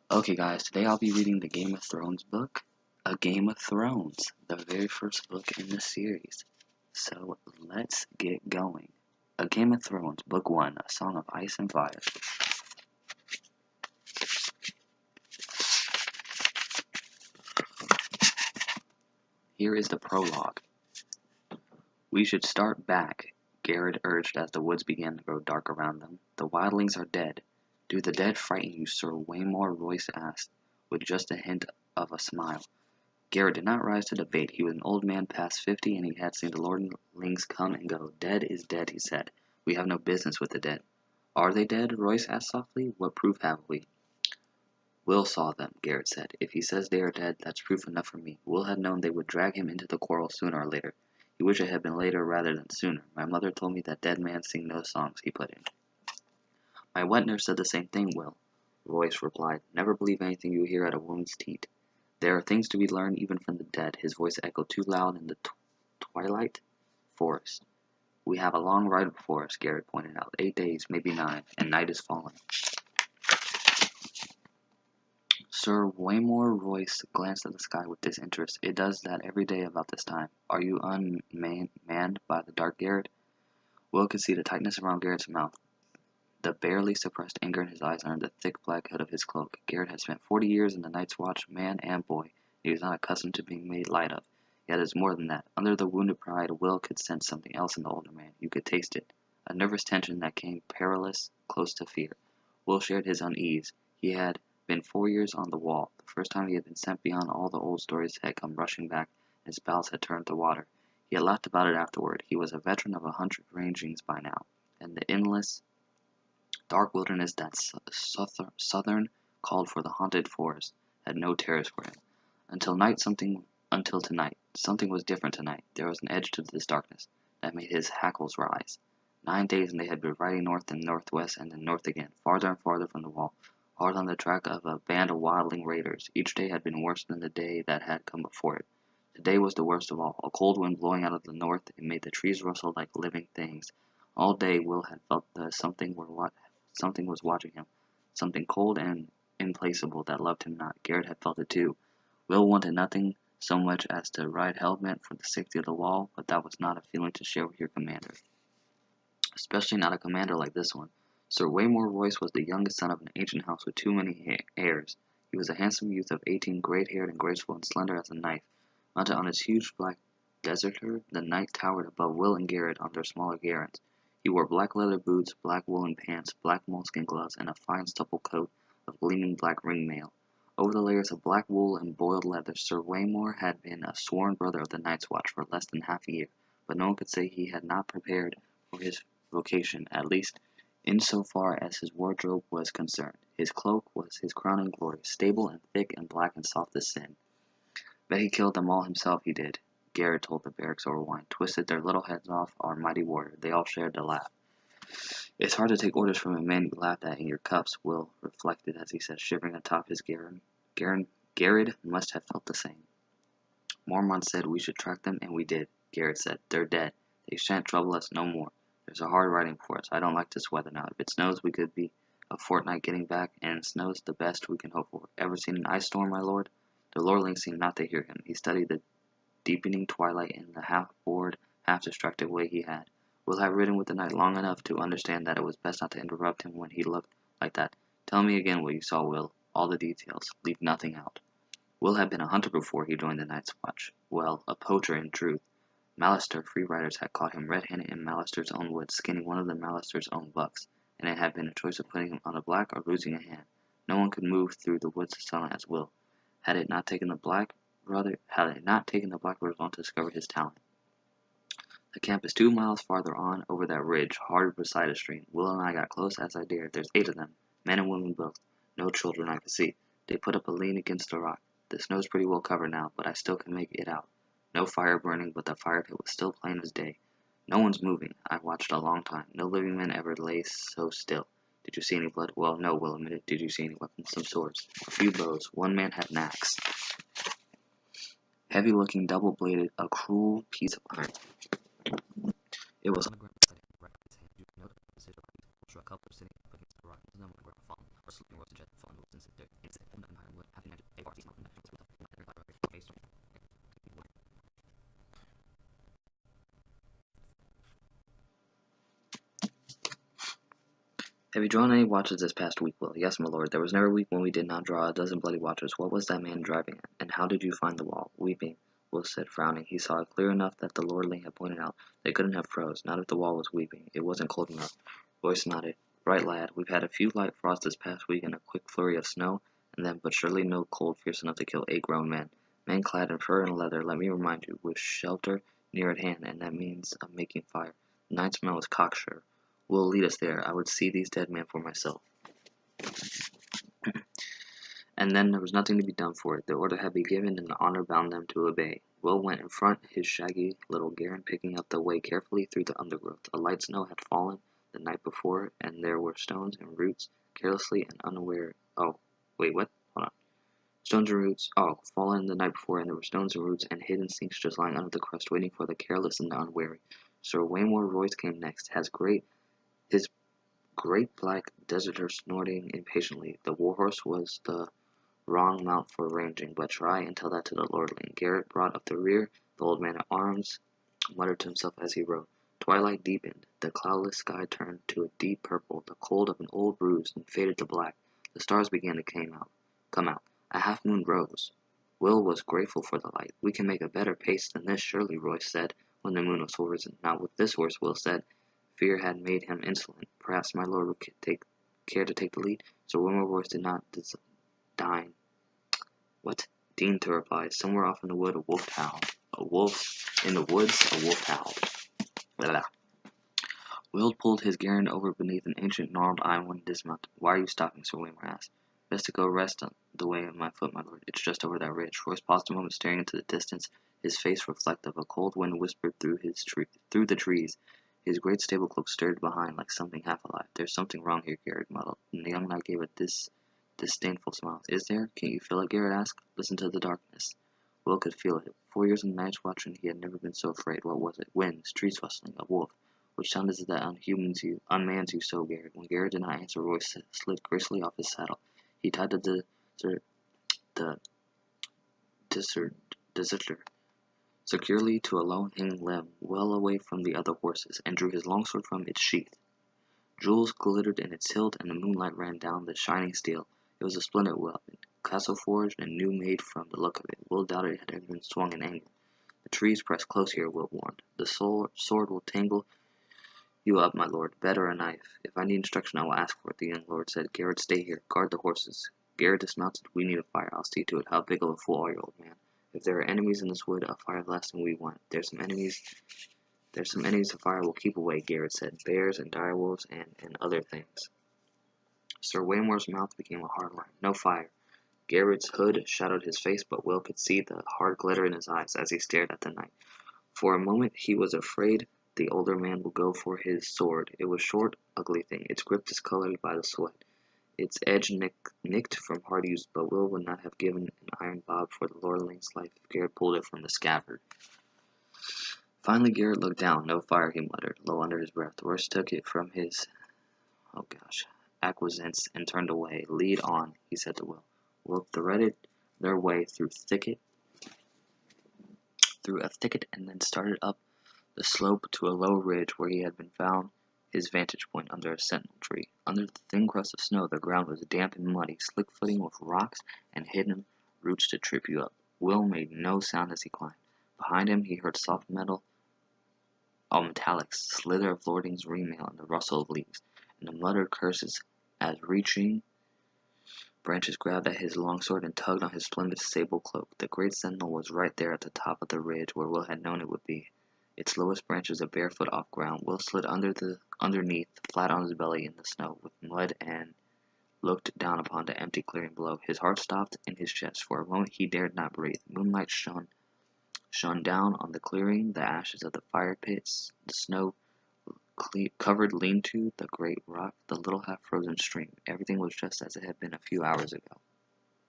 Okay guys, today I'll be reading the Game of Thrones book, A Game of Thrones, the very first book in the series. So let's get going. A Game of Thrones, Book 1, A Song of Ice and Fire. Here is the prologue. We should start back, Garrett urged as the woods began to grow dark around them. The wildlings are dead. Do the dead frighten you, Sir Waymore Royce asked, with just a hint of a smile. Garrett did not rise to debate. He was an old man past 50, and he had seen the lordlings come and go. Dead is dead, he said. We have no business with the dead. Are they dead? Royce asked softly. What proof have we? Will saw them, Garrett said. If he says they are dead, that's proof enough for me. Will had known they would drag him into the quarrel sooner or later. He wished it had been later rather than sooner. My mother told me that dead men sing no songs, he put in. My wet nurse said the same thing, Will, Royce replied. Never believe anything you hear at a woman's teat. There are things to be learned even from the dead. His voice echoed too loud in the twilight forest. We have a long ride before us, Garrett pointed out. 8 days, maybe 9, and night is falling. Sir Waymore Royce glanced at the sky with disinterest. It does that every day about this time. Are you unmanned by the dark, Garrett? Will could see the tightness around Garrett's mouth, the barely suppressed anger in his eyes under the thick black hood of his cloak. Garrett had spent 40 years in the Night's Watch, man and boy. He was not accustomed to being made light of. Yet it was more than that. Under the wounded pride, Will could sense something else in the older man. You could taste it. A nervous tension that came perilous, close to fear. Will shared his unease. He had been 4 years on the wall. The first time he had been sent beyond all the old stories had come rushing back, and his bowels had turned to water. He had laughed about it afterward. He was a veteran of 100 rangings by now, and the endless, dark wilderness that southern called for the haunted forest had no terrors for him. Until tonight, something was different tonight. There was an edge to this darkness that made his hackles rise. 9 days and they had been riding north and northwest and then north again, farther and farther from the wall, hard on the track of a band of wildling raiders. Each day had been worse than the day that had come before it. Today was the worst of all. A cold wind blowing out of the north, it made the trees rustle like living things. All day Will had felt that something was watching him, something cold and implacable that loved him not. Garrett had felt it too. Will wanted nothing so much as to ride hell-bent for the safety of the wall, but that was not a feeling to share with your commander. Especially not a commander like this one. Sir Waymore Royce was the youngest son of an ancient house with too many heirs. He was a handsome youth of 18, great-haired and graceful and slender as a knife. Mounted on his huge black deserter, the knight towered above Will and Garrett on their smaller garrons. He wore black leather boots, black woolen pants, black moleskin gloves, and a fine supple coat of gleaming black ringmail. Over the layers of black wool and boiled leather, Sir Waymore had been a sworn brother of the Night's Watch for less than half a year, but no one could say he had not prepared for his vocation, at least in so far as his wardrobe was concerned. His cloak was his crowning glory, stable and thick and black and soft as sin. Bet he killed them all himself, he did, Garrett told the barracks over wine. Twisted their little heads off, our mighty warrior. They all shared the laugh. It's hard to take orders from a man you laughed at in your cups, Will reflected as he sat shivering atop his garron. Garrett must have felt the same. Mormont said we should track them, and we did, Garrett said. They're dead. They shan't trouble us no more. There's a hard riding for us. I don't like this weather now. If it snows, we could be a fortnight getting back, and snow's the best we can hope for. Ever seen an ice storm, my lord? The lordling seemed not to hear him. He studied the deepening twilight in the half-bored, half-distracted way he had. Will had ridden with the knight long enough to understand that it was best not to interrupt him when he looked like that. Tell me again what you saw, Will. All the details. Leave nothing out. Will had been a hunter before he joined the Night's Watch. Well, a poacher in truth. Mallister free riders had caught him red-handed in Mallister's own woods, skinning one of the Mallister's own bucks, and it had been a choice of putting him on a black or losing a hand. No one could move through the woods as silent as Will. Had it not taken the black brothers long to discover his talent. The camp is 2 miles farther on, over that ridge, hard beside a stream. Will and I got close as I dared. There's 8 of them, men and women both. No children I could see. They put up a lean against a rock. The snow's pretty well covered now, but I still can make it out. No fire burning, but the fire pit was still plain as day. No one's moving. I watched a long time. No living man ever lay so still. Did you see any blood? Well, no, Will admitted. Did you see any weapons? Some swords. A few bows. One man had an axe. Heavy-looking, double-bladed, a cruel piece of iron. It was on the ground beside him, right by his hand. You can note the position of a couple sitting up against the rock. None were fallen or sleeping or suggest fallen since it Have you drawn any watches this past week, Will? Yes, my lord. There was never a week when we did not draw a dozen bloody watches. What was that man driving at? And how did you find the wall? Weeping, Will said, frowning. He saw it clear enough that the lordling had pointed out. They couldn't have froze, not if the wall was weeping. It wasn't cold enough. Royce nodded. Right, lad. We've had a few light frosts this past week and a quick flurry of snow, and then but surely no cold fierce enough to kill 8 grown men. Men clad in fur and leather, let me remind you, with shelter near at hand, and that means of making fire. The night smell is cocksure. Will lead us there. I would see these dead men for myself. And then there was nothing to be done for it. The order had been given, and the honor bound them to obey. Will went in front, his shaggy little Garen picking up the way carefully through the undergrowth. A light snow had fallen the night before, and there were stones and roots, carelessly and unaware. Oh, wait, what? Hold on. Stones and roots. Oh, fallen the night before, and there were stones and roots and hidden sinks just lying under the crust, waiting for the careless and the unwary. Sir Waymore Royce came next, his great black deserter snorting impatiently. The warhorse was the wrong mount for ranging, but try and tell that to the lordling. Garrett brought up the rear. The old man at arms muttered to himself as he rode. Twilight deepened. The cloudless sky turned to a deep purple. The cold of an old bruise and faded to black. The stars began to come out. A half-moon rose. Will was grateful for the light. We can make a better pace than this, surely, Royce said, when the moon was full risen. Not with this horse, Will said. Fear had made him insolent. Perhaps my lord would care to take the lead. So Waymore Royce did not deign to reply. Somewhere off in the wood, a wolf howled. A wolf in the woods, a wolf howled. Blah. Will pulled his Garen over beneath an ancient gnarled ivy and dismounted. Why are you stopping? Sir Waymore asked. Best to go rest on the way of my foot, my lord. It's just over that ridge. Royce paused a moment, staring into the distance, his face reflective. A cold wind whispered through the trees. His great stable cloak stirred behind like something half alive. There's something wrong here, Garrett muttered, and the young knight gave a disdainful smile. Is there? Can't you feel it? Garrett asked. Listen to the darkness. Will could feel it. 4 years in the Night's Watch and he had never been so afraid. What was it? Wind, streets rustling, a wolf. Which sound is it that unmans you so, Garrett? When Garrett did not answer, Royce slid gracefully off his saddle. He tied the deserter securely to a low-hanging limb, well away from the other horses, and drew his longsword from its sheath. Jewels glittered in its hilt, and the moonlight ran down the shining steel. It was a splendid weapon, castle-forged and new-made from the look of it. Will doubted it had ever been swung in anger. The trees press close here, Will warned. The sword will tangle you up, my lord. Better a knife. If I need instruction, I will ask for it, the young lord said. Garrett, stay here. Guard the horses. Garrett dismounted. We need a fire. I'll see to it. How big of a fool are you, old man? If there are enemies in this wood, a fire is the last thing we want. There's some enemies the fire will keep away, Garrett said. Bears and direwolves and other things. Sir Waymore's mouth became a hard line. No fire. Garrett's hood shadowed his face, but Will could see the hard glitter in his eyes as he stared at the night. For a moment he was afraid the older man would go for his sword. It was a short, ugly thing. Its grip discolored by the sweat. Its edge nicked from hard use, but Will would not have given an iron bob for the lordling's life if Garrett pulled it from the scabbard. Finally Garrett looked down. No fire, he muttered, low under his breath. Royce took it from his acquiescence and turned away. Lead on, he said to Will. Will threaded their way through a thicket and then started up the slope to a low ridge where he had been found his vantage point under a sentinel tree. Under the thin crust of snow, the ground was damp and muddy, slick footing with rocks and hidden roots to trip you up. Will made no sound as he climbed. Behind him, he heard soft metallic slither of lording's ringmail and the rustle of leaves, and the muttered curses as reaching branches grabbed at his longsword and tugged on his splendid sable cloak. The great sentinel was right there at the top of the ridge where Will had known it would be. Its lowest branches a bare foot off ground. Will slid underneath, flat on his belly in the snow, with mud, and looked down upon the empty clearing below. His heart stopped in his chest. For a moment he dared not breathe. Moonlight shone down on the clearing, the ashes of the fire pits, the snow-covered lean-to, the great rock, the little half-frozen stream. Everything was just as it had been a few hours ago.